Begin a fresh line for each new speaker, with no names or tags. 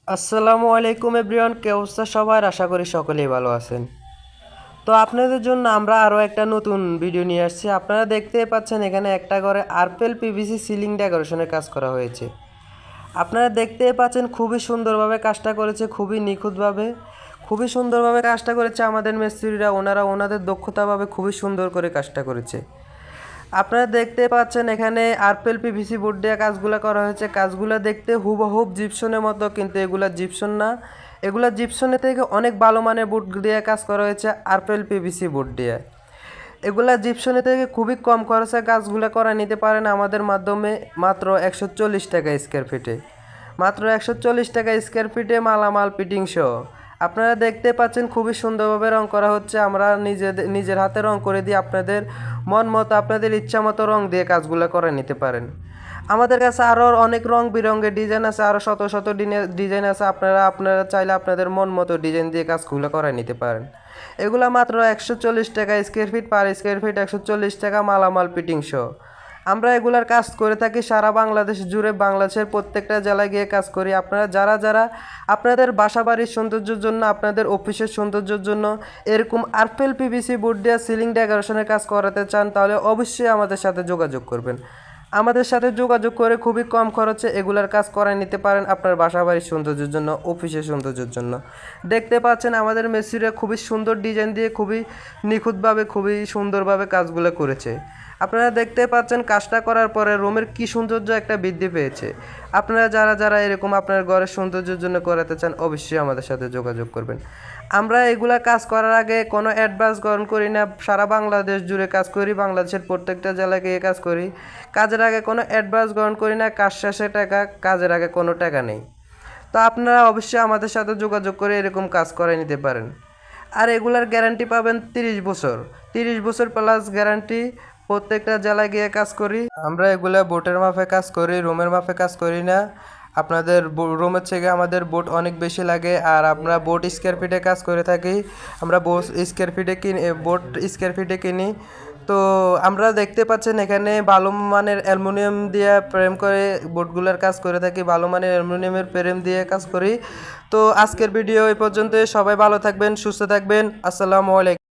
আসসালামু আলাইকুম এভরিওয়ান, কে অবস্থা সবার? আশা করি সকলেই ভালো আছেন। তো আপনাদের জন্য আমরা আরও একটা নতুন ভিডিও নিয়ে আসছি। আপনারা দেখতেই পাচ্ছেন এখানে একটা ঘরে আরপেল পিভিসি সিলিং ডেকোরেশনের কাজ করা হয়েছে। আপনারা দেখতেই পাচ্ছেন খুবই সুন্দরভাবে কাজটা করেছে, খুবই নিখুঁতভাবে, খুবই সুন্দরভাবে কাজটা করেছে আমাদের মিস্ত্রিরা। ওনারা ওনাদের দক্ষতাভাবে খুবই সুন্দর করে কাজটা করেছে। আপনারা দেখতে পাচ্ছেন এখানে আরপেল পিভিসি বোর্ড দিয়ে কাজগুলো করা হয়েছে। কাজগুলো দেখতে হুবহুব জিপসনের মতো, কিন্তু এগুলা জিপসন না। এগুলা জিপসনের থেকে অনেক ভালো মানের বোর্ড দিয়ে কাজ করা হয়েছে আরপেল পিভিসি বোর্ড দিয়ে। এগুলা জিপসনের থেকে খুবই কম খরচে কাজগুলো করা নিতে পারেন আমাদের মাধ্যমে, মাত্র 140 টাকা স্কোয়ার ফিটে। মাত্র 140 টাকা স্কোয়ার ফিটে মালামাল ফিটিং সহ। আপনারা দেখতে পাচ্ছেন খুবই সুন্দরভাবে রং করা হচ্ছে। আমরা নিজের হাতে রং করে দিয়ে আপনাদের মন মতো, আপনাদের ইচ্ছা মতো রং দিয়ে কাজগুলো করে নিতে পারেন। আমাদের কাছে আরও অনেক রং বেরঙের ডিজাইন আছে, আরও শত শত ডিজাইন আছে। আপনারা চাইলে আপনাদের মন মতো ডিজাইন দিয়ে কাজগুলো করে নিতে পারেন। এগুলা মাত্র 140 টাকা square feet, per square feet 140 টাকা মালামাল ফিটিং সহ। আমরা এগুলার কাজ করে থাকি সারা বাংলাদেশ জুড়ে, বাংলাদেশের প্রত্যেকটা জেলায় গিয়ে কাজ করি। আপনারা যারা আপনাদের বাসা বাড়ির সৌন্দর্যের জন্য, আপনাদের অফিসের সৌন্দর্যের জন্য এরকম আরপেল পিভিসি বোর্ড দিয়ে সিলিং ডেকোরেশনের কাজ করাতে চান, তাহলে অবশ্যই আমাদের সাথে যোগাযোগ করবেন। আমাদের সাথে যোগাযোগ করে খুবই কম খরচে এগুলার কাজ করায় নিতে পারেন আপনার বাসা বাড়ির সৌন্দর্যের জন্য, অফিসের সৌন্দর্যের জন্য। দেখতে পাচ্ছেন আমাদের মিস্ত্রিরা খুবই সুন্দর ডিজাইন দিয়ে, খুবই নিখুঁতভাবে, খুবই সুন্দরভাবে কাজগুলো করেছে। আপনারা দেখতে পাচ্ছেন কাজটা করার পরে রুমের কি সৌন্দর্য একটা বৃদ্ধি পেয়েছে। আপনারা যারা এরকম আপনার ঘরের সৌন্দর্যের জন্য করাতে চান, অবশ্যই আমাদের সাথে যোগাযোগ করবেন। আমরা এগুলা কাজ করার আগে কোনো অ্যাডভান্স গ্রহণ করি না। সারা বাংলাদেশ জুড়ে কাজ করি, বাংলাদেশের প্রত্যেকটা জেলায় গিয়ে কাজ করি। কাজের আগে কোনো অ্যাডভান্স গ্রহণ করি না, কাজ শেষে টাকা, কাজের আগে কোনো টাকা নেই। তো আপনারা অবশ্যই আমাদের সাথে যোগাযোগ করে এরকম কাজ করে নিতে পারেন। আর এগুলার গ্যারান্টি পাবেন 30 বছর, 30 বছর প্লাস গ্যারান্টি। প্রত্যেকটা জেলায় গিয়ে কাজ করি আমরা। এগুলা বোটের মাপে কাজ করি, রুমের মাপে কাজ করি না। আপনাদের রুমের থেকে আমাদের বোট অনেক বেশি লাগে। আর আমরা বোট স্কোয়ার ফিটে কাজ করে থাকি। আমরা বোট স্কোয়ার ফিটে কিনি। তো আমরা দেখতে পাচ্ছেন এখানে ভালো মানের অ্যালুমিনিয়াম দিয়ে ফ্রেম করে বোটগুলোর কাজ করে থাকি, ভালো মানের অ্যালুমিনিয়ামের ফ্রেম দিয়ে কাজ করি। তো আজকের ভিডিও এই পর্যন্ত। সবাই ভালো থাকবেন, সুস্থ থাকবেন। আসসালামু আলাইকুম।